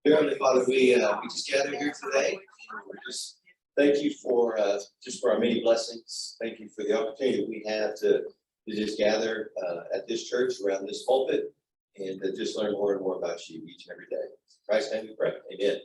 Dear Heavenly Father, we just gather here today. And we're just thank you for our many blessings. Thank you for the opportunity that we have to just gather at this church around this pulpit and to just learn more and more about you each and every day. In Christ's name we pray. Amen.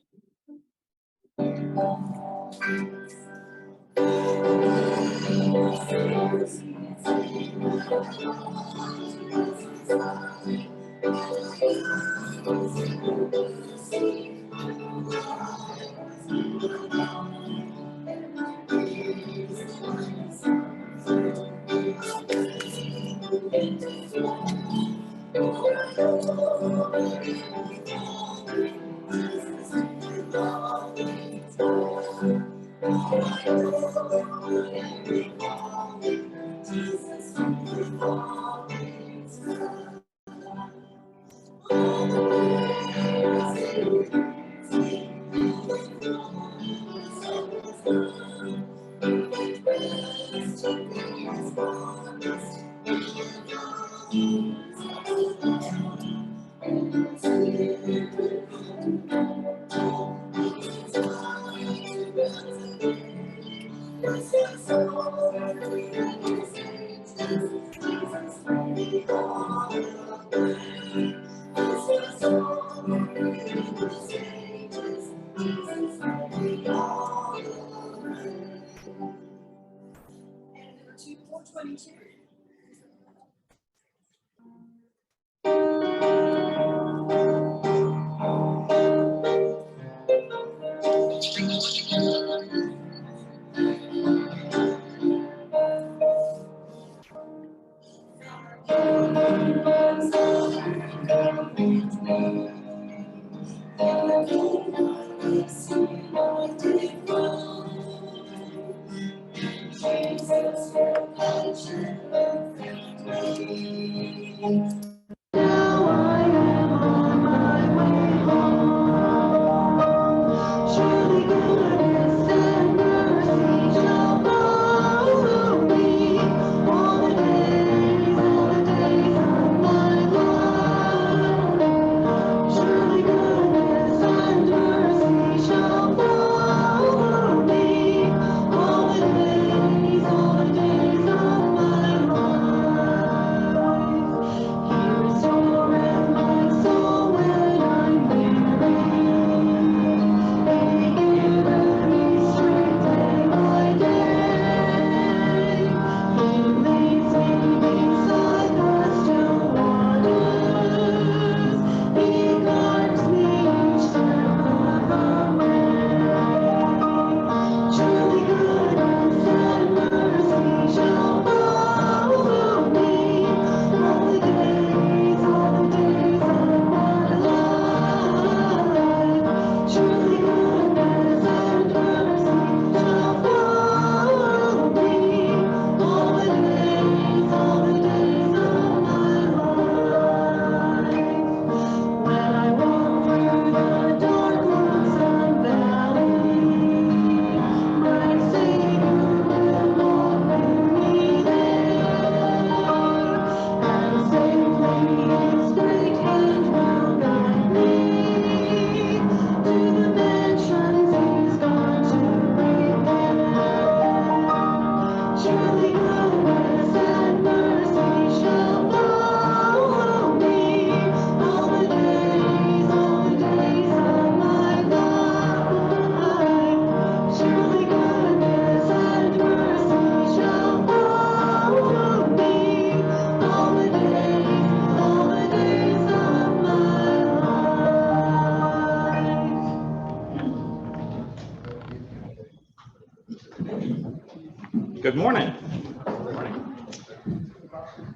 Good morning.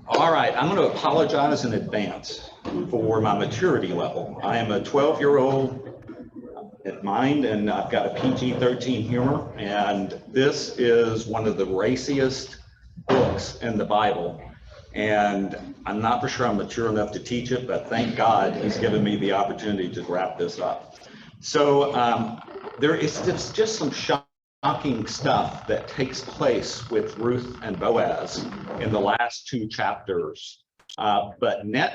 All right, I'm going to apologize in advance for my maturity level. I am a 12-year-old at mind, and I've got a PG-13 humor, and this is one of the raciest books in the Bible. And I'm not for sure I'm mature enough to teach it, but thank God he's given me the opportunity to wrap this up. So there is just some shocking stuff that takes place with Ruth and Boaz in the last two chapters. But net,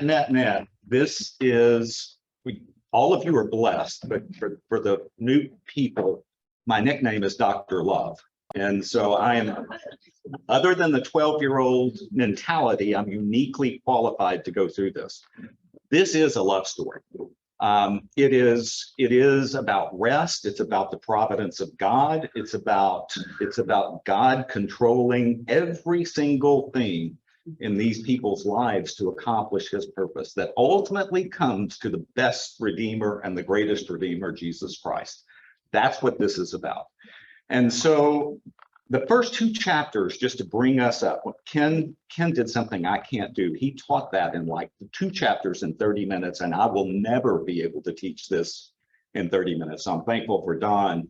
this is all of you are blessed, but for the new people, my nickname is Dr. Love. And so I am, other than the 12-year-old mentality, I'm uniquely qualified to go through this. This is a love story. It is about rest. It's about the providence of God. It's about God controlling every single thing in these people's lives to accomplish his purpose that ultimately comes to the best Redeemer and the greatest Redeemer, Jesus Christ. That's what this is about. And so the first 2 chapters, just to bring us up, Ken did something I can't do. He taught that in like 2 chapters in 30 minutes, and I will never be able to teach this in 30 minutes. So I'm thankful for Don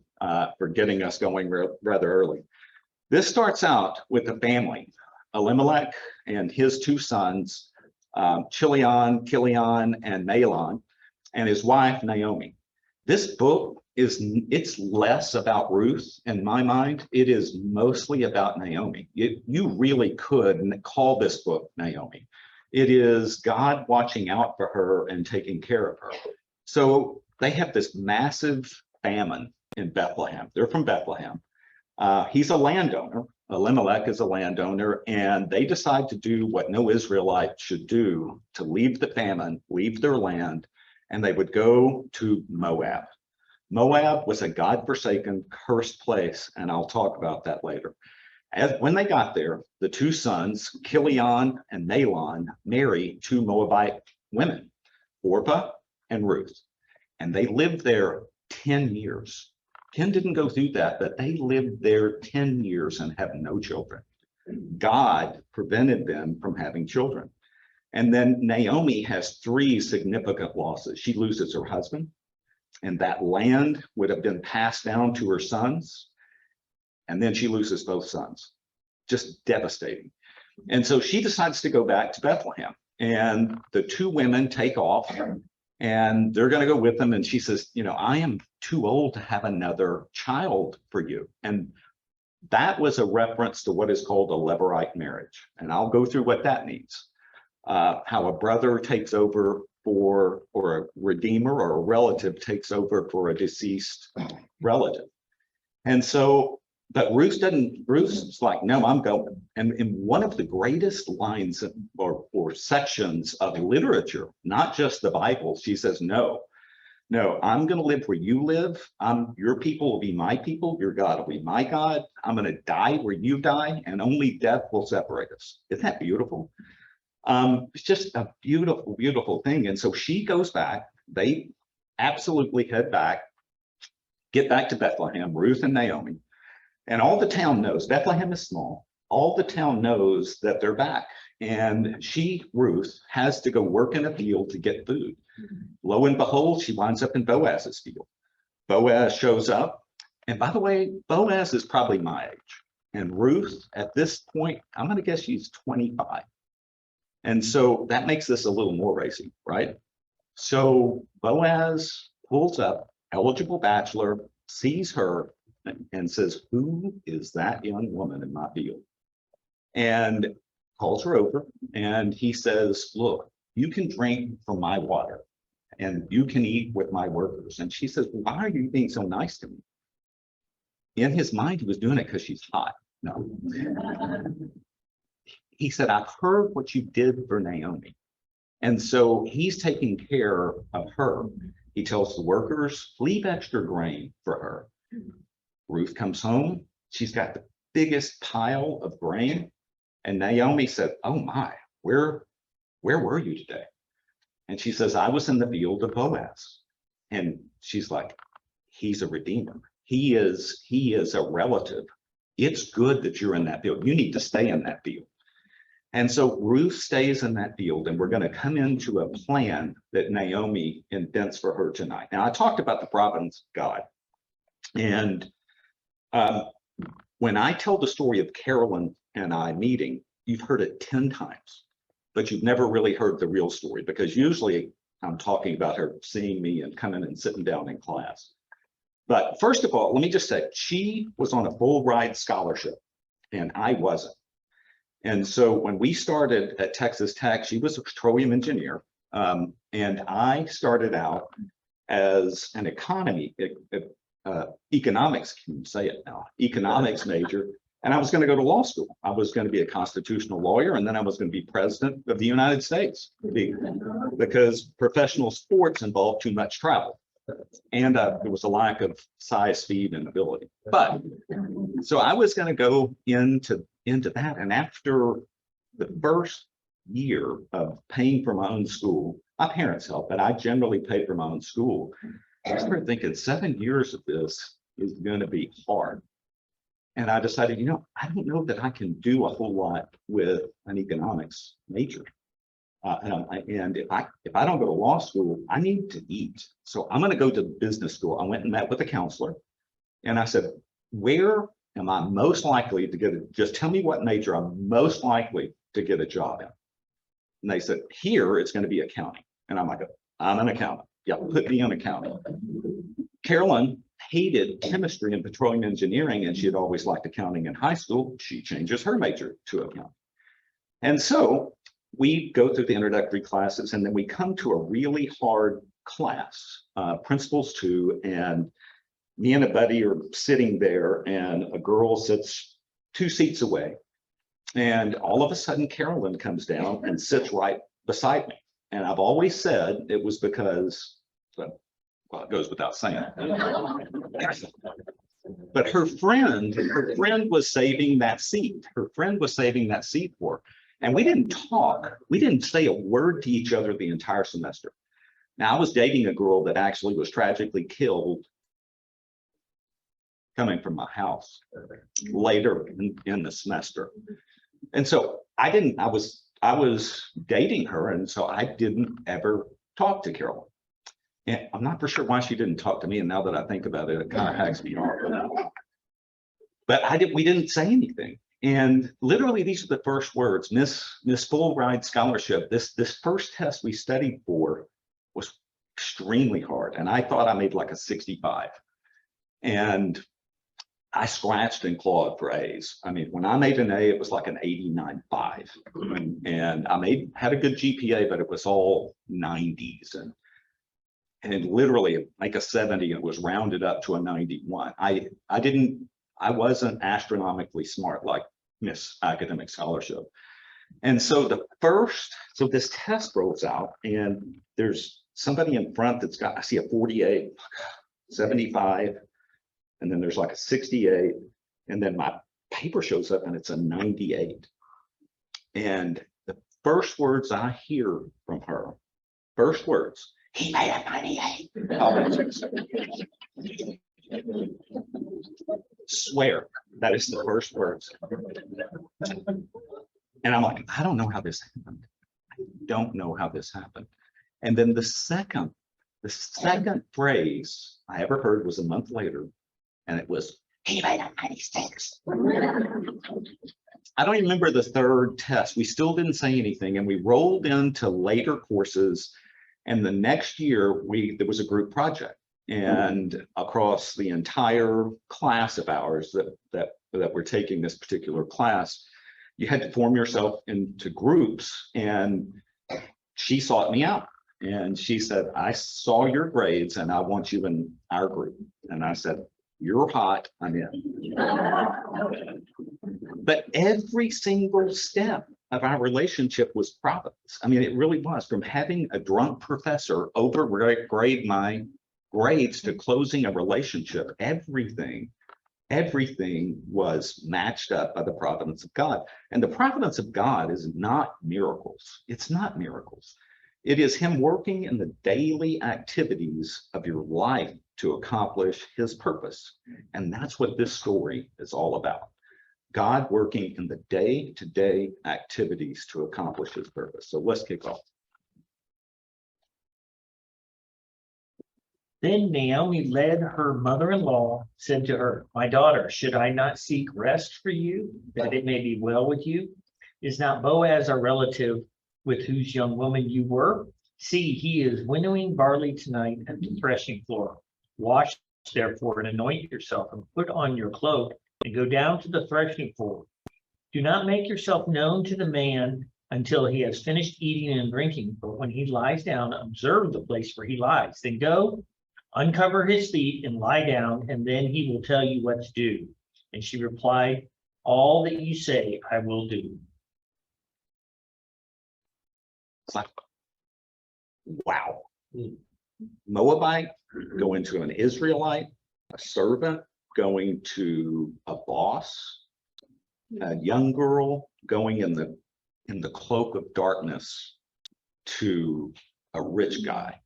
for getting us going rather early. This starts out with a family, Elimelech and his 2 sons, Kilion, and Mahlon, and his wife, Naomi. This book it's less about Ruth in my mind. It is mostly about Naomi. You really could call this book Naomi. It is God watching out for her and taking care of her. So they have this massive famine in Bethlehem. They're from Bethlehem. He's a landowner. Elimelech is a landowner, and they decide to do what no Israelite should do, to leave the famine, leave their land, and they would go to Moab. Moab was a God-forsaken, cursed place, and I'll talk about that later. When they got there, the 2 sons, Kilion and Mahlon, married 2 Moabite women, Orpah and Ruth, and they lived there 10 years. Ken didn't go through that, but they lived there 10 years and have no children. God prevented them from having children. And then Naomi has 3 significant losses. She loses her husband, and that land would have been passed down to her sons. And then she loses both sons. Just devastating. And so she decides to go back to Bethlehem. And the 2 women take off, and they're going to go with them. And she says, I am too old to have another child for you. And that was a reference to what is called a Levirate marriage. And I'll go through what that means. How a brother takes over or a redeemer or a relative takes over for a deceased relative. And so, but Ruth's like, no, I'm going. And in one of the greatest lines or sections of literature, not just the Bible, she says, no, I'm going to live where you live. Your people will be my people. Your God will be my God. I'm going to die where you die, and only death will separate us. Isn't that beautiful? It's just a beautiful, beautiful thing. And so she goes back. They absolutely head back, get back to Bethlehem, Ruth and Naomi. And all the town knows, Bethlehem is small. All the town knows that they're back. And Ruth, has to go work in a field to get food. Lo and behold, she winds up in Boaz's field. Boaz shows up. And by the way, Boaz is probably my age. And Ruth, at this point, I'm going to guess she's 25. And so that makes this a little more racy, right? So Boaz pulls up, eligible bachelor, sees her, and says, who is that young woman in my field? And calls her over, and he says, look, you can drink from my water, and you can eat with my workers. And she says, why are you being so nice to me? In his mind, he was doing it because she's hot. No. He said, I've heard what you did for Naomi. And so he's taking care of her. He tells the workers, leave extra grain for her. Ruth comes home. She's got the biggest pile of grain. And Naomi said, oh my, where were you today? And she says, I was in the field of Boaz. And she's like, he's a redeemer. He is a relative. It's good that you're in that field. You need to stay in that field. And so Ruth stays in that field, and we're going to come into a plan that Naomi invents for her tonight. Now, I talked about the providence of God. And when I tell the story of Carolyn and I meeting, you've heard it 10 times, but you've never really heard the real story, because usually I'm talking about her seeing me and coming and sitting down in class. But first of all, let me just say, she was on a full ride scholarship and I wasn't. And so when we started at Texas Tech, she was a petroleum engineer. And I started out as an economics, can you say it now? Economics major. And I was going to go to law school. I was going to be a constitutional lawyer, and then I was going to be president of the United States because professional sports involved too much travel. And there was a lack of size, speed, and ability. But so I was going to go into that. And after the first year of paying for my own school, my parents helped, but I generally paid for my own school. I started thinking 7 years of this is going to be hard. And I decided, I don't know that I can do a whole lot with an economics major. And if I don't go to law school, I need to eat. So I'm going to go to business school. I went and met with a counselor, and I said, where am I most likely to get just tell me what major I'm most likely to get a job in. And they said, here it's going to be accounting. And I'm like, I'm an accountant. Yeah, put me in accounting. Carolyn hated chemistry and petroleum engineering, and she had always liked accounting in high school. She changes her major to accounting. And so we go through the introductory classes, and then we come to a really hard class, Principles 2, and me and a buddy are sitting there, and a girl sits 2 seats away. And all of a sudden, Carolyn comes down and sits right beside me. And I've always said it was because, well, it goes without saying. But her friend was saving that seat. Her friend was saving that seat for her. And we didn't talk. We didn't say a word to each other the entire semester. Now, I was dating a girl that actually was tragically killed coming from my house later in the semester. And so I was dating her, and so I didn't ever talk to Carolyn. And I'm not for sure why she didn't talk to me, and now that I think about it, it kind of hacks me off. But we didn't say anything. And literally, these are the first words. Miss Full Ride Scholarship. This first test we studied for was extremely hard, and I thought I made like a 65. And I scratched and clawed for A's. I mean, when I made an A, it was like an 89.5. And I had a good GPA, but it was all 90s. And literally like a 70, it was rounded up to a 91. I wasn't astronomically smart like Miss Academic Scholarship. And so this test rolls out, and there's somebody in front I see a 48, 75, and then there's like a 68, and then my paper shows up and it's a 98. And the first words I hear from her, he made a 98. Swear, that is the first words. And I'm like, I don't know how this happened. I don't know how this happened. And then the second phrase I ever heard was a month later, and it was, he made a 96. I don't even remember the third test. We still didn't say anything, and we rolled into later courses. And the next year, there was a group project, and across the entire class of ours that were taking this particular class, you had to form yourself into groups. And she sought me out, and she said, I saw your grades, and I want you in our group. And I said, you're hot, I'm in. But every single step of our relationship was providence. I mean, it really was. From having a drunk professor overgrade my grades to closing a relationship, everything was matched up by the providence of God. And the providence of God is not miracles. It's not miracles. It is him working in the daily activities of your life to accomplish his purpose. And that's what this story is all about. God working in the day-to-day activities to accomplish his purpose. So let's kick off. Then Naomi led her mother-in-law, said to her, my daughter, should I not seek rest for you, that it may be well with you? Is not Boaz a relative with whose young woman you were? See, he is winnowing barley tonight at the threshing floor. Wash, therefore, and anoint yourself, and put on your cloak, and go down to the threshing floor. Do not make yourself known to the man until he has finished eating and drinking, but when he lies down, observe the place where he lies. Then go Uncover his feet and lie down, and then he will tell you what to do. And she replied, all that you say, I will do. It's like, wow. Moabite going to an Israelite, a servant going to a boss, a young girl going in the cloak of darkness to a rich guy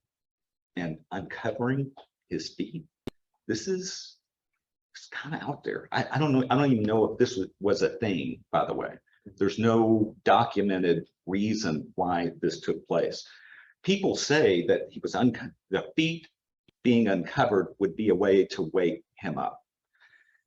and uncovering his feet. This is kind of out there. I don't know. I don't even know if this was a thing, by the way. There's no documented reason why this took place. People say that he was the feet being uncovered would be a way to wake him up.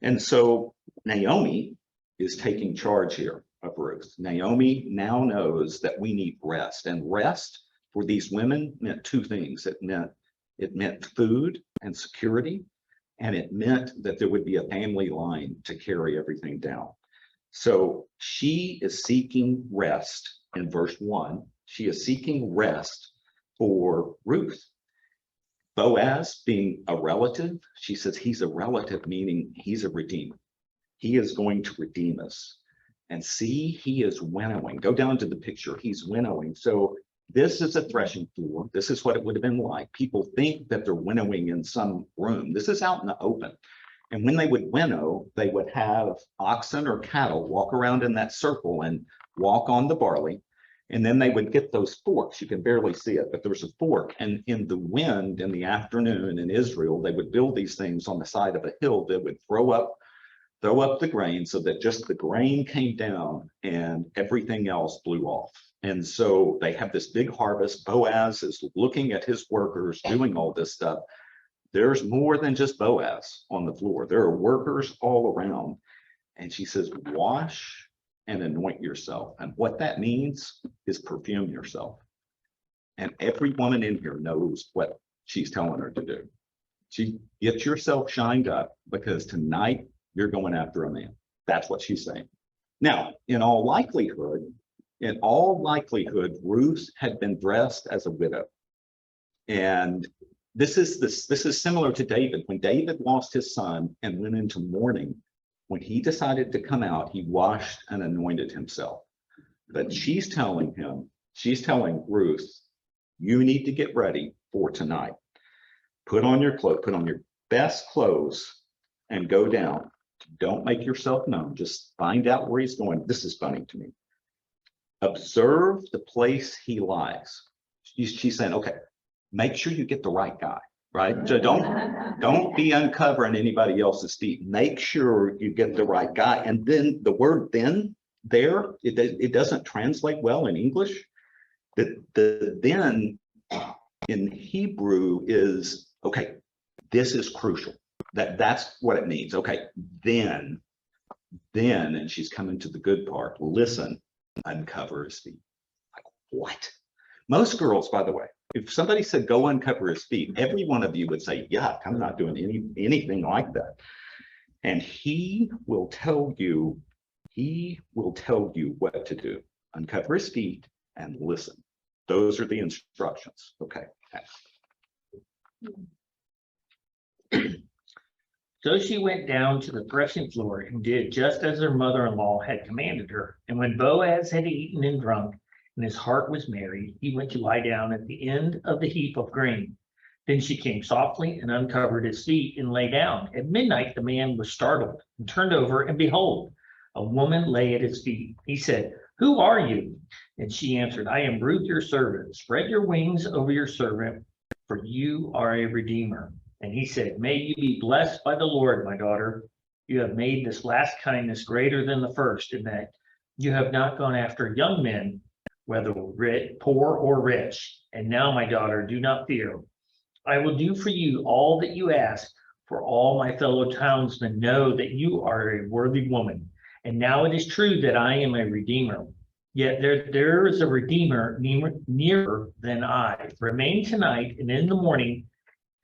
And so Naomi is taking charge here of Ruth. Naomi now knows that we need rest, and rest for these women meant two things. It meant food and security, and it meant that there would be a family line to carry everything down. So she is seeking rest in verse 1. She is seeking rest for Ruth. Boaz being a relative, she says he's a relative, meaning he's a redeemer. He is going to redeem us. And see, he is winnowing. Go down to the picture. He's winnowing. So this is a threshing floor. This is what it would have been like. People think that they're winnowing in some room. This is out in the open. And when they would winnow, they would have oxen or cattle walk around in that circle and walk on the barley. And then they would get those forks. You can barely see it, but there's a fork. And in the wind in the afternoon in Israel, they would build these things on the side of a hill that would throw up the grain so that just the grain came down and everything else blew off. And so they have this big harvest. Boaz is looking at his workers doing all this stuff. There's more than just Boaz on the floor. There are workers all around. And she says, wash and anoint yourself. And what that means is perfume yourself. And every woman in here knows what she's telling her to do. She get yourself shined up because tonight you're going after a man. That's what she's saying. Now, in all likelihood, Ruth had been dressed as a widow. And this is similar to David. When David lost his son and went into mourning, when he decided to come out, he washed and anointed himself. But she's telling Ruth, you need to get ready for tonight. Put on your clothes, put on your best clothes and go down. Don't make yourself known. Just find out where he's going. This is funny to me. Observe the place he lies. She's saying, okay, make sure you get the right guy, right? So don't be uncovering anybody else's feet. Make sure you get the right guy. And then the word then there, it doesn't translate well in English. The then in Hebrew is, okay, this is crucial. That's what it means. Okay, then, and she's coming to the good part. Listen, uncover his feet. Like, what? Most girls, by the way, if somebody said go uncover his feet, every one of you would say, yuck, I'm not doing anything like that. And he will tell you what to do. Uncover his feet and listen. Those are the instructions. Okay. So she went down to the threshing floor and did just as her mother-in-law had commanded her. And when Boaz had eaten and drunk, and his heart was merry, he went to lie down at the end of the heap of grain. Then she came softly and uncovered his feet and lay down. At midnight the man was startled and turned over, and behold, a woman lay at his feet. He said, who are you? And she answered, I am Ruth, your servant. Spread your wings over your servant, for you are a redeemer. And he said, may you be blessed by the Lord, my daughter. You have made this last kindness greater than the first, in that you have not gone after young men, whether poor or rich. And now, my daughter, do not fear. I will do for you all that you ask, for all my fellow townsmen know that you are a worthy woman. And now it is true that I am a redeemer. Yet there is a redeemer nearer than I. Remain tonight, and in the morning,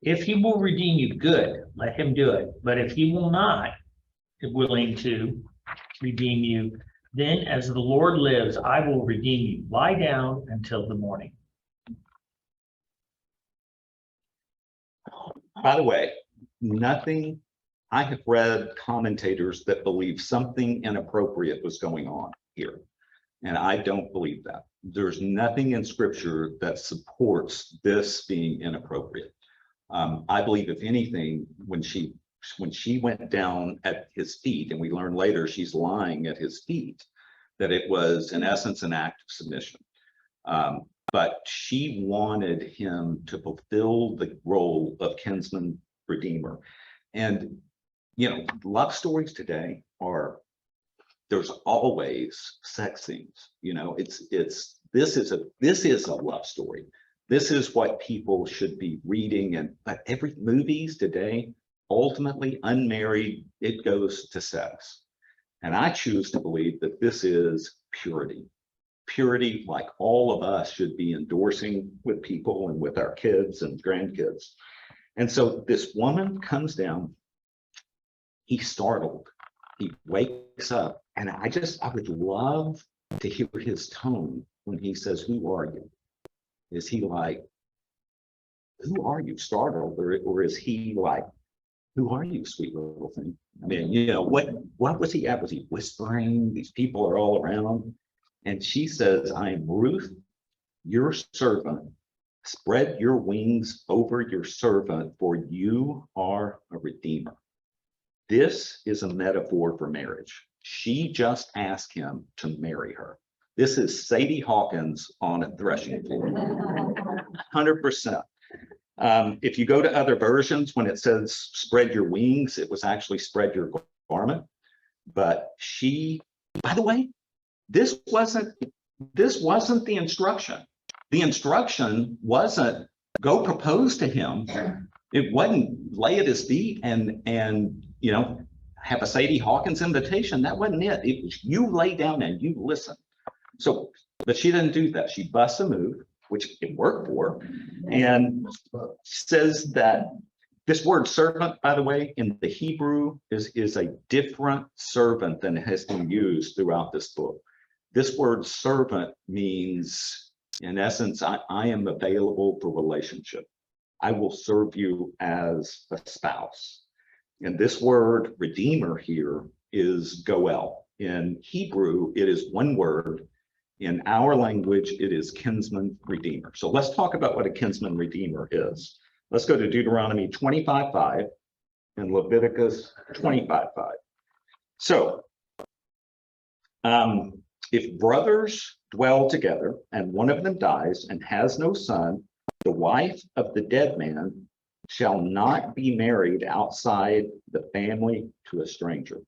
if he will redeem you, good, let him do it. But if he will not be willing to redeem you, then as the Lord lives, I will redeem you. Lie down until the morning. by the way, nothing, I have read commentators that believe something inappropriate was going on here. And I don't believe that. There's nothing in scripture that supports this being inappropriate. I believe if anything, when she went down at his feet, and we learn later she's lying at his feet, that it was in essence an act of submission. But she wanted him to fulfill the role of kinsman redeemer. And, you know, love stories today are, there's always sex scenes, you know, this is a love story. This is what people should be reading, and but every movies today, ultimately unmarried, it goes to sex. And I choose to believe that this is purity. Purity, like all of us should be endorsing with people and with our kids and grandkids. And so this woman comes down, he's startled, he wakes up, and I would love to hear his tone when he says, "Who are you?" Is he like, "Who are you?" startled, or is he like, "Who are you, sweet little thing?" I mean, you know, what was he at? Was he whispering? These people are all around. And she says, "I am Ruth, your servant. Spread your wings over your servant, for you are a redeemer." This is a metaphor for marriage. She just asked him to marry her. This is Sadie Hawkins on a threshing floor, 100%. If you go to other versions, when it says spread your wings, it was actually spread your garment. But she, by the way, this wasn't the instruction. The instruction wasn't go propose to him. It wasn't lay at his feet and you know, have a Sadie Hawkins invitation. That wasn't it. It was you lay down and you listen. So, but she didn't do that. She busts a move, which it worked for, and says that this word servant, by the way, in the Hebrew is a different servant than has been used throughout this book. This word servant means, in essence, I am available for relationship. I will serve you as a spouse. And this word redeemer here is goel. In Hebrew, it is one word. In our language, it is kinsman redeemer. So let's talk about what a kinsman redeemer is. Let's go to Deuteronomy 25:5 and Leviticus 25:5. So if brothers dwell together and one of them dies and has no son, the wife of the dead man shall not be married outside the family to a stranger.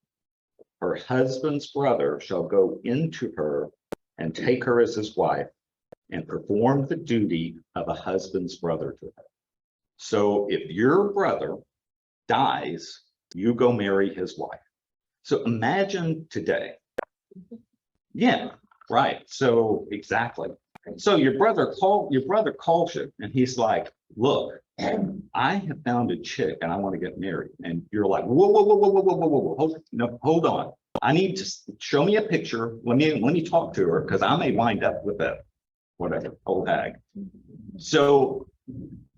Her husband's brother shall go into her and take her as his wife and perform the duty of a husband's brother to her. So if your brother dies, you go marry his wife. So imagine today. Yeah, right. So exactly. So your brother calls you and he's like, "Look, I have found a chick and I want to get married." And you're like, "Whoa, whoa, whoa, whoa, whoa, whoa, whoa, whoa. No, hold on. I need to show me a picture. Let me talk to her, because I may wind up with that whatever old hag." So,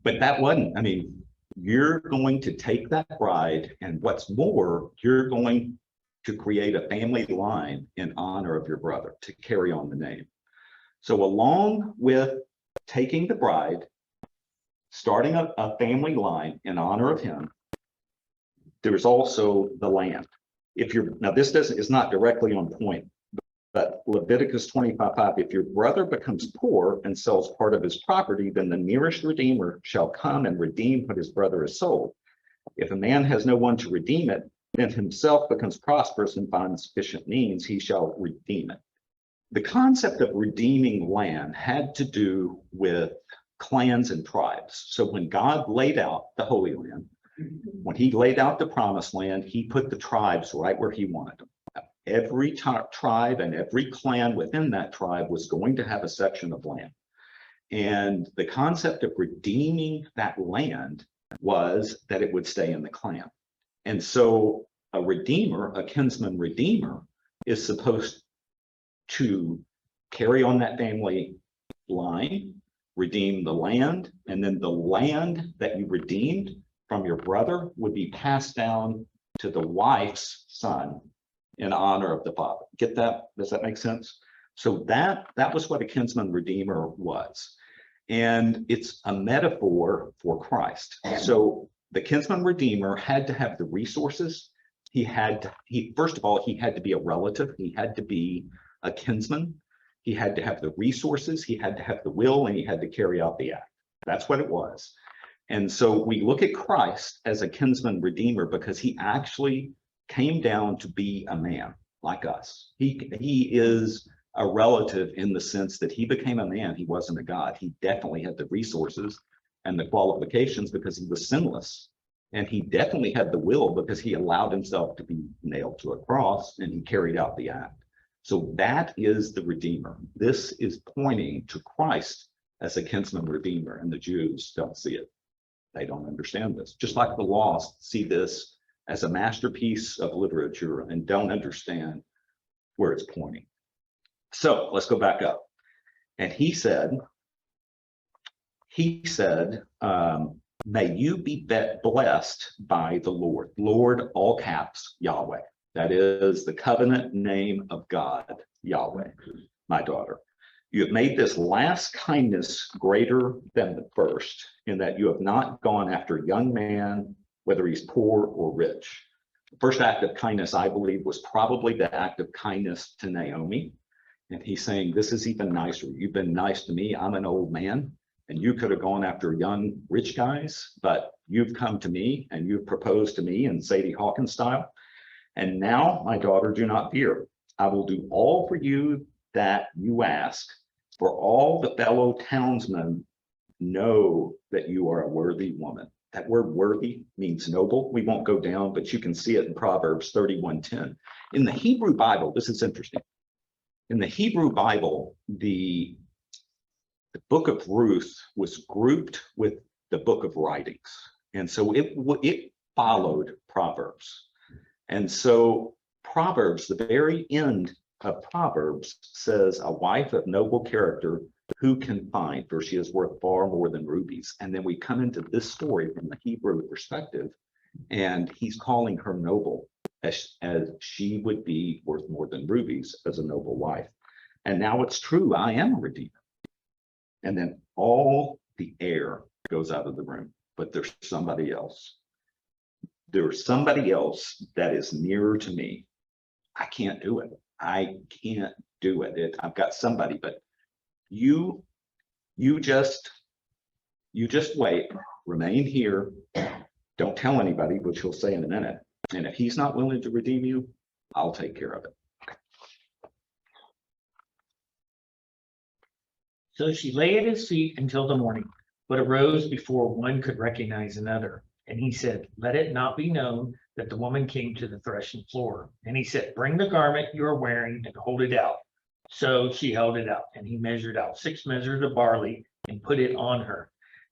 but that wasn't, I mean, you're going to take that bride, and what's more, you're going to create a family line in honor of your brother to carry on the name. So along with taking the bride, starting a family line in honor of him, there's also the land. Now this is not directly on point, but Leviticus 25:5, if your brother becomes poor and sells part of his property, then the nearest redeemer shall come and redeem what his brother has sold. If a man has no one to redeem it, then himself becomes prosperous and finds sufficient means, he shall redeem it. The concept of redeeming land had to do with clans and tribes. So when God laid out the Holy Land, when he laid out the promised land, he put the tribes right where he wanted them. Every tribe and every clan within that tribe was going to have a section of land. And the concept of redeeming that land was that it would stay in the clan. And so a redeemer, a kinsman redeemer, is supposed to carry on that family line, redeem the land, and then the land that you redeemed from your brother would be passed down to the wife's son in honor of the father. Get that? Does that make sense? So that was what a kinsman redeemer was. And it's a metaphor for Christ. So the kinsman redeemer had to have the resources. First of all, he had to be a relative. He had to be a kinsman. He had to have the resources. He had to have the will, and he had to carry out the act. That's what it was. And so we look at Christ as a kinsman redeemer because he actually came down to be a man like us. He is a relative in the sense that he became a man. He wasn't a God. He definitely had the resources and the qualifications because he was sinless. And he definitely had the will because he allowed himself to be nailed to a cross and he carried out the act. So that is the Redeemer. This is pointing to Christ as a kinsman redeemer, and the Jews don't see it. They don't understand this. Just like the lost see this as a masterpiece of literature and don't understand where it's pointing. So let's go back up. And he said, may you be blessed by the Lord. Lord, all caps, Yahweh. That is the covenant name of God, Yahweh, my daughter. You have made this last kindness greater than the first, in that you have not gone after a young man, whether he's poor or rich. The first act of kindness, I believe, was probably the act of kindness to Naomi. And he's saying, this is even nicer. You've been nice to me. I'm an old man, and you could have gone after young, rich guys, but you've come to me and you've proposed to me in Sadie Hawkins style. And now, my daughter, do not fear. I will do all for you that you ask, for all the fellow townsmen know that you are a worthy woman. That word worthy means noble. We won't go down, but you can see it in Proverbs 31:10. In the Hebrew Bible, this is interesting. In the Hebrew Bible, the book of Ruth was grouped with the book of writings. And so it followed Proverbs. And so Proverbs, the very end of Proverbs says, a wife of noble character, who can find? For she is worth far more than rubies. And then we come into this story from the Hebrew perspective, and he's calling her noble, as she would be worth more than rubies as a noble wife. And now it's true, I am a redeemer. And then all the air goes out of the room, but there's somebody else. There's somebody else that is nearer to me. I can't do it. I can't do it. I've got somebody, but you just wait, remain here. Don't tell anybody, which he'll say in a minute. And if he's not willing to redeem you, I'll take care of it. So she lay at his feet until the morning, but arose before one could recognize another. And he said, let it not be known that the woman came to the threshing floor. And he said, bring the garment you are wearing and hold it out. So she held it out, and he measured out 6 measures of barley and put it on her.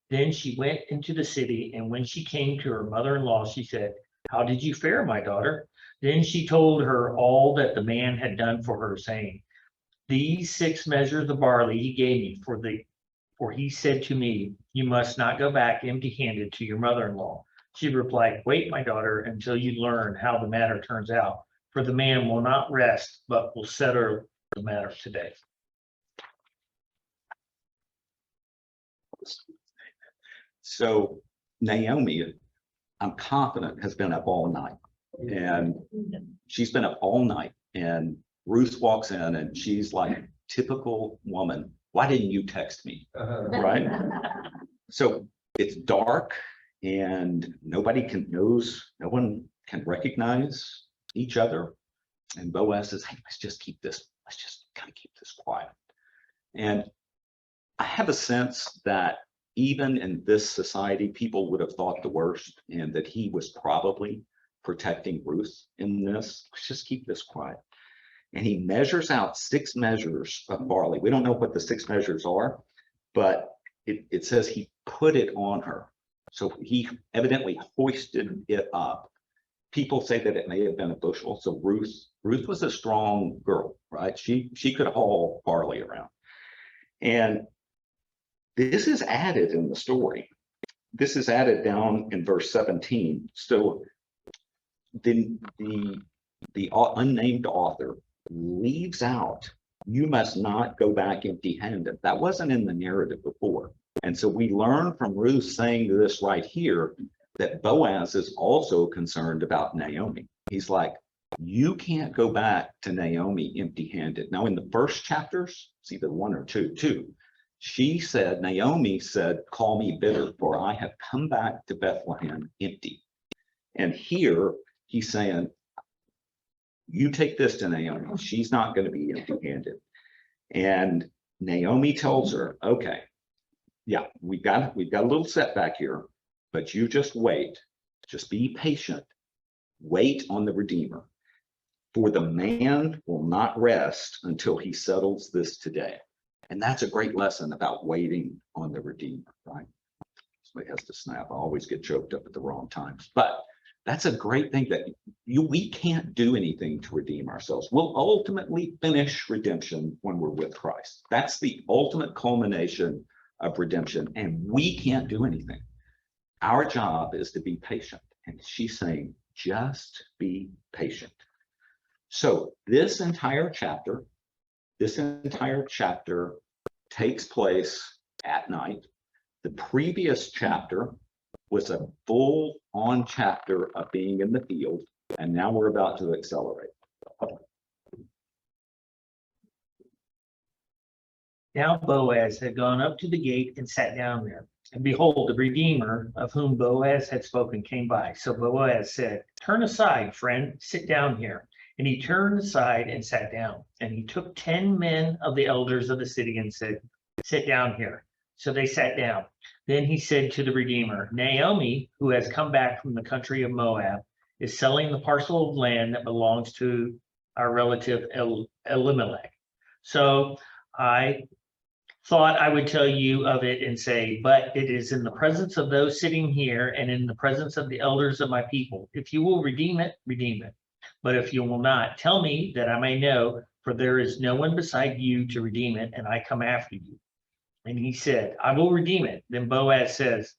Then she went into the city, and when she came to her mother-in-law, she said, how did you fare, my daughter? Then she told her all that the man had done for her, saying, these 6 measures of barley he gave me, for he said to me, you must not go back empty-handed to your mother-in-law. She replied, wait, my daughter, until you learn how the matter turns out, for the man will not rest, but will settle the matter today. So Naomi, I'm confident, has been up all night, and she's been up all night, and Ruth walks in and she's like, typical woman, why didn't you text me? Right? So it's dark and no one can recognize each other. And Boaz says, hey, let's just kind of keep this quiet. And I have a sense that even in this society, people would have thought the worst, and that he was probably protecting Ruth in this. Let's just keep this quiet. And he measures out 6 measures of barley. We don't know what the 6 measures are, but it says he put it on her. So he evidently hoisted it up. People say that it may have been a bushel. So Ruth was a strong girl, right? She could haul barley around. And this is added in the story this is added down in verse 17. So then the unnamed author leaves out, you must not go back empty-handed. That wasn't in the narrative before. And so we learn from Ruth saying this right here that Boaz is also concerned about Naomi. He's like, you can't go back to Naomi empty-handed. Now in the first chapters, it's either 1 or 2, Naomi said, call me bitter, for I have come back to Bethlehem empty. And here he's saying, you take this to Naomi. She's not going to be empty-handed. And Naomi tells her, okay, yeah, we've got a little setback here, but you just wait. Just be patient. Wait on the Redeemer. For the man will not rest until he settles this today. And that's a great lesson about waiting on the Redeemer, right? Somebody has to snap. I always get choked up at the wrong times. But that's a great thing that we can't do anything to redeem ourselves. We'll ultimately finish redemption when we're with Christ. That's the ultimate culmination of redemption, and we can't do anything. Our job is to be patient. And she's saying, just be patient. So this entire chapter takes place at night. The previous chapter was a full-on chapter of being in the field, and now we're about to accelerate. Now Boaz had gone up to the gate and sat down there. And behold, the Redeemer of whom Boaz had spoken came by. So Boaz said, turn aside, friend, sit down here. And he turned aside and sat down. And he took 10 men of the elders of the city and said, sit down here. So they sat down. Then he said to the Redeemer, Naomi, who has come back from the country of Moab, is selling the parcel of land that belongs to our relative Elimelech. So I thought I would tell you of it and say, but it is in the presence of those sitting here and in the presence of the elders of my people. If you will redeem it, redeem it. But if you will not, tell me that I may know, for there is no one beside you to redeem it, and I come after you. And he said, I will redeem it. Then Boaz says,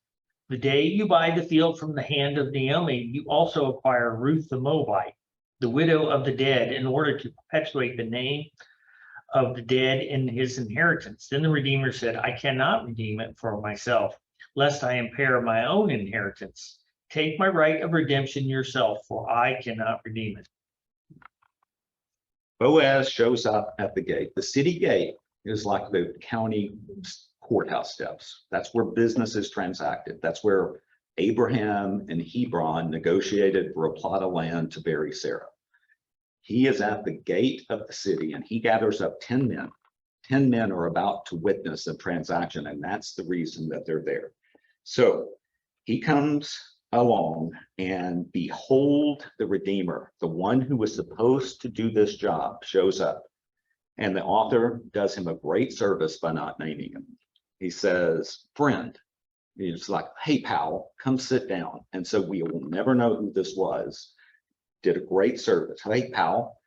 the day you buy the field from the hand of Naomi, you also acquire Ruth the Moabite, the widow of the dead, in order to perpetuate the name of the dead in his inheritance. Then the Redeemer said, I cannot redeem it for myself, lest I impair my own inheritance. Take my right of redemption yourself, for I cannot redeem it. Boaz shows up at the gate. The city gate is like the county courthouse steps. That's where business is transacted. That's where Abraham and Hebron negotiated for a plot of land to bury Sarah. He is at the gate of the city and he gathers up 10 men. 10 men are about to witness a transaction, and that's the reason that they're there. So he comes along, and behold, the Redeemer, the one who was supposed to do this job, shows up. And the author does him a great service by not naming him. He says, friend. He's like, hey, pal, come sit down. And so we will never know who this was. Did a great service. Hey, pal.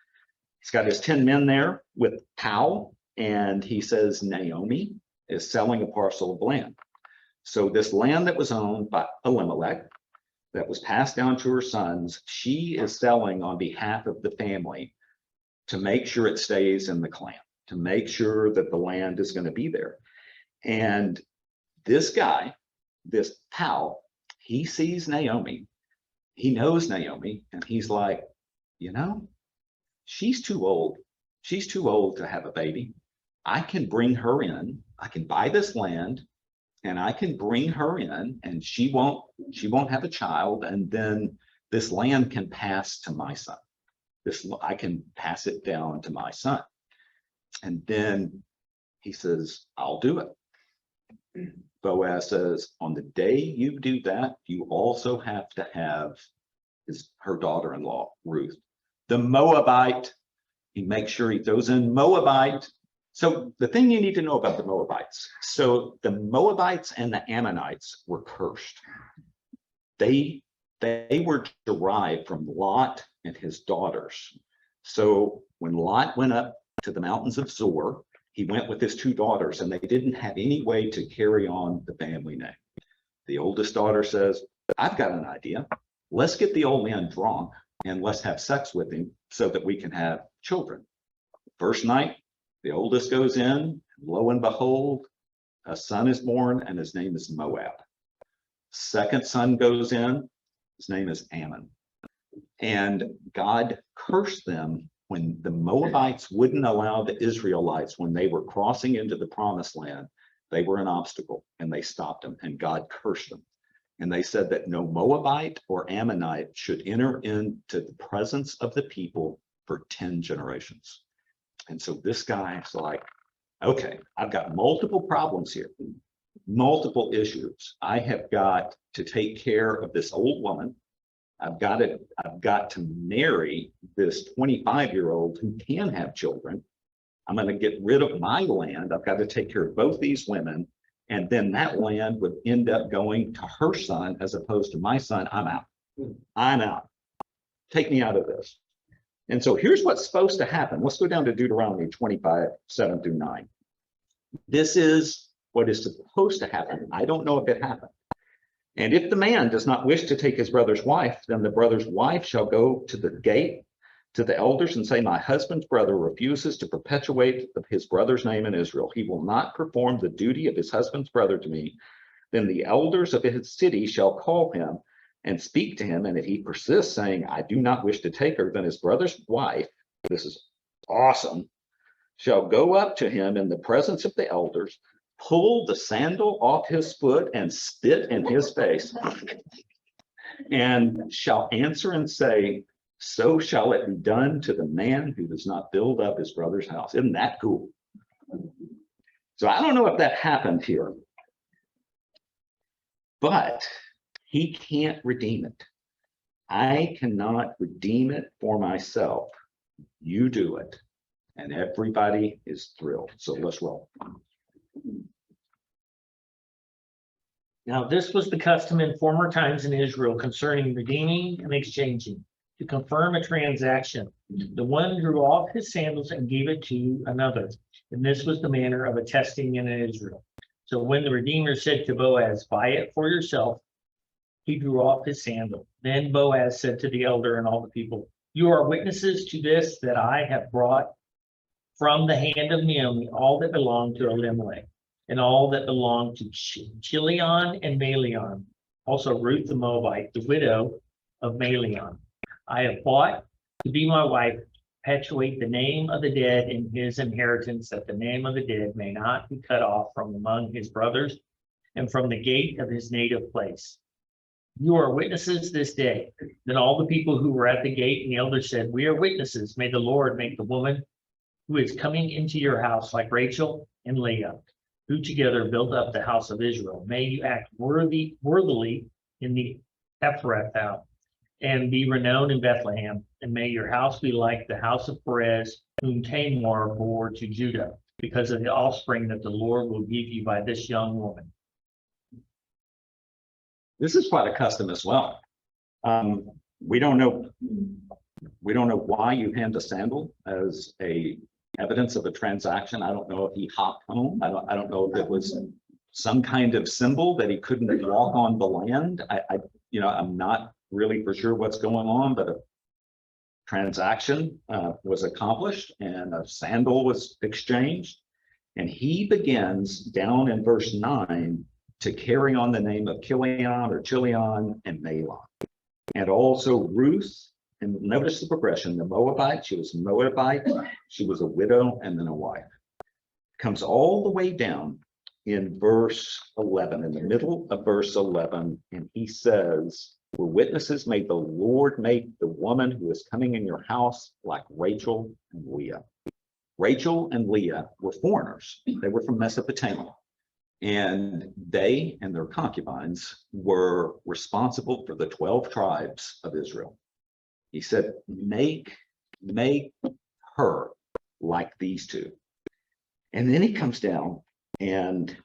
He's got his 10 men there with pal. And he says, Naomi is selling a parcel of land. So this land that was owned by Elimelech, that was passed down to her sons, she is selling on behalf of the family to make sure it stays in the clan, to make sure that the land is going to be there. And this guy, this pal, he sees Naomi, he knows Naomi, and he's like, you know, she's too old. She's too old to have a baby. I can bring her in. I can buy this land and I can bring her in, and she won't have a child. And then this land can pass to my son. I can pass it down to my son. And then he says, I'll do it. Boaz says, on the day you do that, you also have to have her daughter-in-law, Ruth, the Moabite. He makes sure he throws in Moabite. So the thing you need to know about the Moabites. So the Moabites and the Ammonites were cursed. They were derived from Lot and his daughters. So when Lot went up to the mountains of Zoar, he went with his 2 daughters, and they didn't have any way to carry on the family name. The oldest daughter says, I've got an idea. Let's get the old man drunk and let's have sex with him so that we can have children. First night, the oldest goes in, lo and behold, a son is born and his name is Moab. Second son goes in, his name is Ammon. And God cursed them when the Moabites wouldn't allow the Israelites, when they were crossing into the promised land, they were an obstacle and they stopped them, and God cursed them. And they said that no Moabite or Ammonite should enter into the presence of the people for 10 generations. And so this guy's like, okay, I've got multiple problems here, multiple issues. I have got to take care of this old woman. I've got to marry this 25-year-old who can have children. I'm going to get rid of my land. I've got to take care of both these women. And then that land would end up going to her son as opposed to my son. I'm out. I'm out. Take me out of this. And so here's what's supposed to happen. Let's go down to Deuteronomy 25, 7 through 9. This is what is supposed to happen. I don't know if it happened. And if the man does not wish to take his brother's wife, then the brother's wife shall go to the gate to the elders and say, my husband's brother refuses to perpetuate his brother's name in Israel. He will not perform the duty of his husband's brother to me. Then the elders of his city shall call him and speak to him. And if he persists, saying, I do not wish to take her, then his brother's wife, this is awesome, shall go up to him in the presence of the elders, pull the sandal off his foot and spit in his face, and shall answer and say, so shall it be done to the man who does not build up his brother's house. Isn't that cool? So I don't know if that happened here, but he can't redeem it. I cannot redeem it for myself. You do it. And everybody is thrilled. So let's roll. Now, this was the custom in former times in Israel concerning redeeming and exchanging. To confirm a transaction, the one drew off his sandals and gave it to another. And this was the manner of attesting in Israel. So when the Redeemer said to Boaz, buy it for yourself, he drew off his sandal. Then Boaz said to the elder and all the people, you are witnesses to this, that I have brought from the hand of Naomi all that belonged to Elimelech, and all that belonged to Chilion and Malion, also Ruth the Moabite, the widow of Malion. I have bought to be my wife, perpetuate the name of the dead in his inheritance, that the name of the dead may not be cut off from among his brothers and from the gate of his native place. You are witnesses this day. Then all the people who were at the gate and the elders said, we are witnesses. May the Lord make the woman who is coming into your house like Rachel and Leah, who together built up the house of Israel. May you act worthily in the Ephrathah, and be renowned in Bethlehem, and may your house be like the house of Perez, whom Tamar bore to Judah, because of the offspring that the Lord will give you by this young woman. This is quite a custom as well. We don't know why you hand a sandal as a evidence of a transaction. I don't know if he hopped home. I don't know if it was some kind of symbol that he couldn't walk on the land. I'm not really for sure what's going on, but a transaction was accomplished and a sandal was exchanged. And he begins down in verse 9 to carry on the name of Chilion and Malon. And also Ruth, and notice the progression, the Moabite, she was a Moabite, she was a widow and then a wife. Comes all the way down in verse 11, in the middle of verse 11, and he says, we're witnesses, may the Lord make the woman who is coming in your house like Rachel and Leah. Rachel and Leah were foreigners. They were from Mesopotamia. And they and their concubines were responsible for the 12 tribes of Israel. He said, make her like these two. And then he comes down and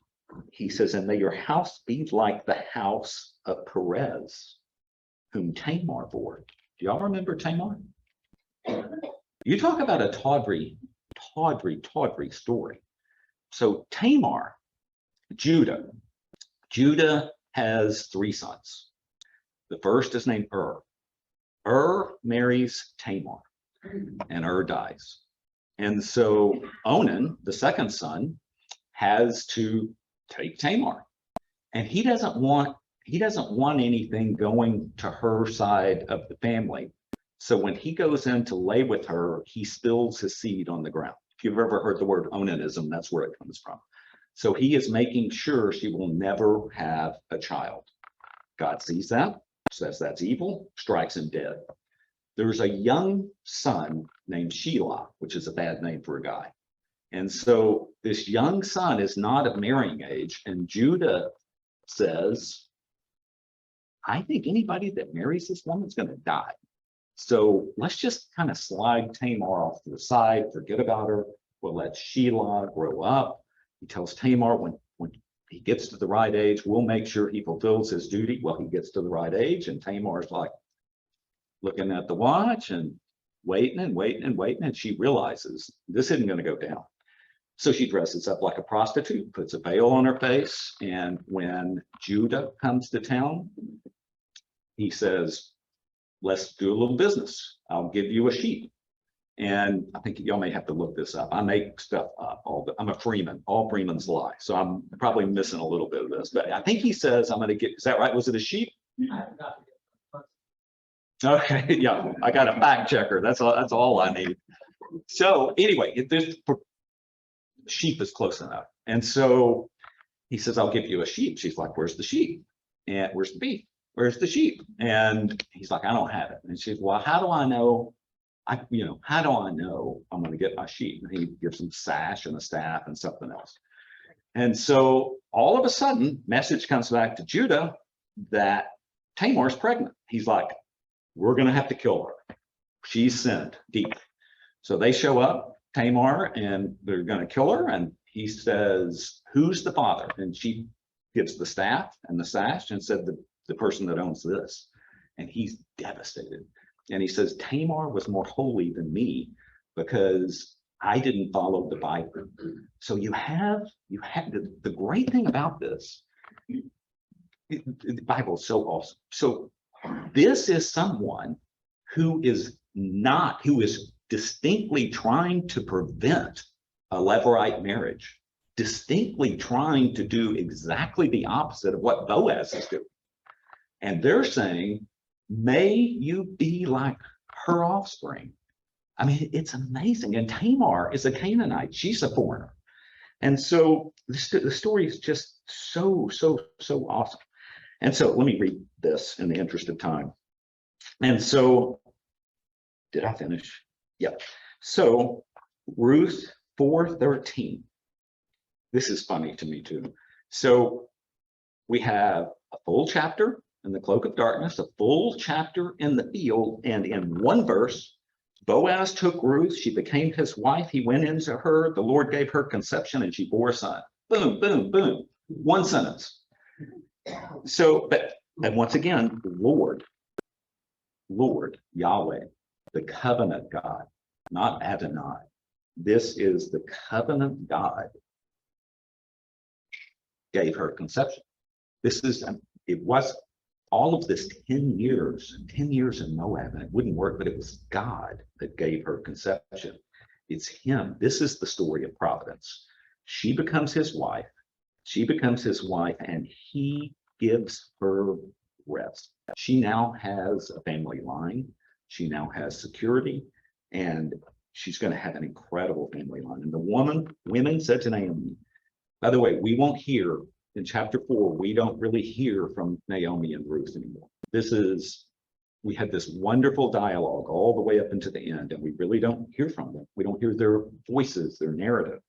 he says, and may your house be like the house of Perez, whom Tamar bore. Do y'all remember Tamar? You talk about a tawdry story. So Tamar, Judah has 3 sons. The first is named marries Tamar, and dies. And so Onan, the second son, has to take Tamar. And he doesn't want anything going to her side of the family. So when he goes in to lay with her, he spills his seed on the ground. If you've ever heard the word onanism, that's where it comes from. So he is making sure she will never have a child. God sees that, says that's evil, strikes him dead. There's a young son named Shelah, which is a bad name for a guy. And so this young son is not of marrying age, and Judah says, I think anybody that marries this woman is going to die. So let's just kind of slide Tamar off to the side, forget about her. We'll let Shelah grow up. He tells Tamar when he gets to the right age, we'll make sure he fulfills his duty. Well, he gets to the right age, and Tamar's like looking at the watch and waiting, and she realizes this isn't going to go down. So she dresses up like a prostitute, puts a veil on her face, and when Judah comes to town, he says, let's do a little business. I'll give you a sheep. And I think y'all may have to look this up. I make stuff up. I'm a Freeman. All Freemans lie. So I'm probably missing a little bit of this. But I think he says I'm going to get, is that right? Was it a sheep? Okay, yeah, I got a fact checker. That's all I need. So anyway, this sheep is close enough. And so he says, I'll give you a sheep. She's like, where's the sheep? And where's the beef? Where's the sheep? And he's like, I don't have it. And she's, well, how do I know? How do I know I'm going to get my sheep? And he gives him sash and a staff and something else. And so all of a sudden, message comes back to Judah that Tamar's pregnant. He's like, we're going to have to kill her. She's sinned deep. So they show up, Tamar, and they're going to kill her. And he says, who's the father? And she gives the staff and the sash and said, the person that owns this. And he's devastated. And he says, Tamar was more holy than me because I didn't follow the Bible. So you have the great thing about this, the Bible is so awesome. So this is someone who is distinctly trying to prevent a Levirate marriage, distinctly trying to do exactly the opposite of what Boaz is doing. And they're saying, may you be like her offspring. I mean, it's amazing. And Tamar is a Canaanite. She's a foreigner. And so the story is just so awesome. And so let me read this in the interest of time. And so, did I finish? Yeah. So Ruth 4:13. This is funny to me too. So we have a full chapter in the cloak of darkness, a full chapter in the field, and in one verse, Boaz took Ruth, she became his wife, he went into her, the Lord gave her conception, and she bore a son. Boom, boom, boom. One sentence. So, and once again, Lord, Yahweh, the covenant God, not Adonai. This is the covenant God gave her conception. It was all of this 10 years in Moab, and it wouldn't work, but it was God that gave her conception. It's him. This is the story of providence. She becomes his wife, and he gives her rest. She now has a family line. She now has security, and she's going to have an incredible family line. And the women said to Naomi, by the way, we won't hear in chapter 4, we don't really hear from Naomi and Ruth anymore. We had this wonderful dialogue all the way up into the end, and we really don't hear from them. We don't hear their voices, their narrative.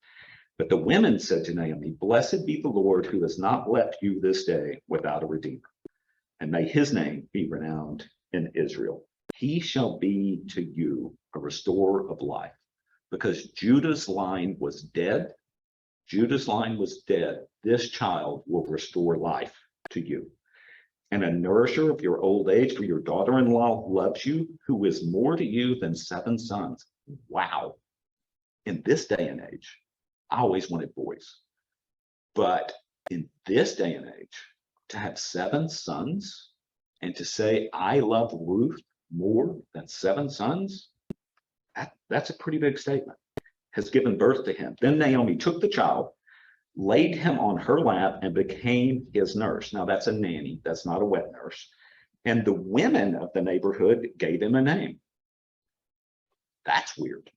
But the women said to Naomi, blessed be the Lord who has not left you this day without a redeemer. And may his name be renowned in Israel. He shall be to you a restorer of life, because Judah's line was dead. This child will restore life to you. And a nourisher of your old age, for your daughter-in-law loves you, who is more to you than 7 sons. Wow. In this day and age, I always wanted boys. But in this day and age, to have 7 sons and to say, I love Ruth more than 7 sons, that's a pretty big statement. Has given birth to him. Then Naomi took the child, laid him on her lap, and became his nurse. Now that's a nanny, that's not a wet nurse. And the women of the neighborhood gave him a name. That's weird.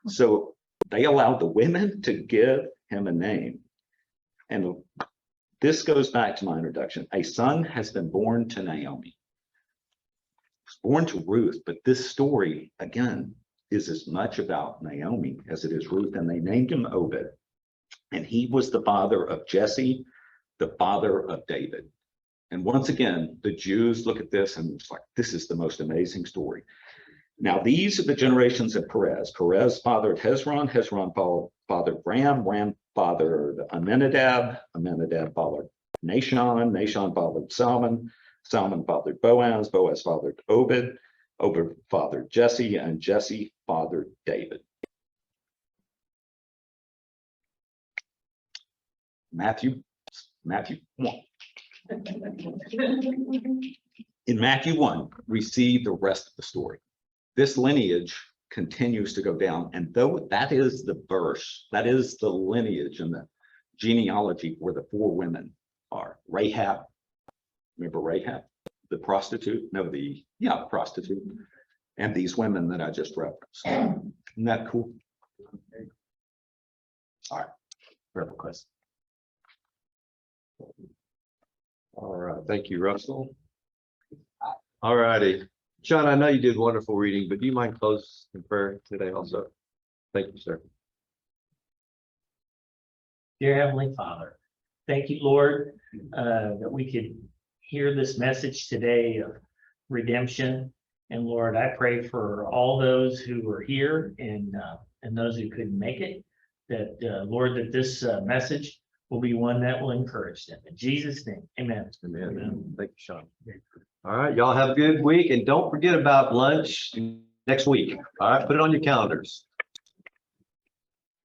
So they allowed the women to give him a name. And this goes back to my introduction. A son has been born to Naomi. He's born to Ruth, but this story, again, is as much about Naomi as it is Ruth. And they named him Obed. And he was the father of Jesse, the father of David. And once again, the Jews look at this and it's like, this is the most amazing story. Now, these are the generations of Perez. Perez fathered Hezron, Hezron fathered Ram, Ram fathered Amminadab, Amminadab fathered Nahshon, Nahshon fathered Salmon, Salmon fathered Boaz, Boaz fathered Obed, Obed fathered Jesse, and Jesse fathered David. Matthew 1. In Matthew 1, we see the rest of the story. This lineage continues to go down. And though that is the verse, that is the lineage and the genealogy where the 4 women are. Rahab, remember Rahab, the prostitute? No, the prostitute. And these women that I just referenced. Isn't that cool? All right, verbal question. All right, thank you, Russell. All righty. John, I know you did wonderful reading, but do you mind close in prayer today also? Thank you, sir. Dear Heavenly Father, thank you, Lord, that we could hear this message today of redemption. And Lord, I pray for all those who are here and those who couldn't make it, that Lord, that this message will be one that will encourage them. In Jesus' name, amen. Amen. Thank you, Sean. All right, y'all have a good week, and don't forget about lunch next week. All right, put it on your calendars.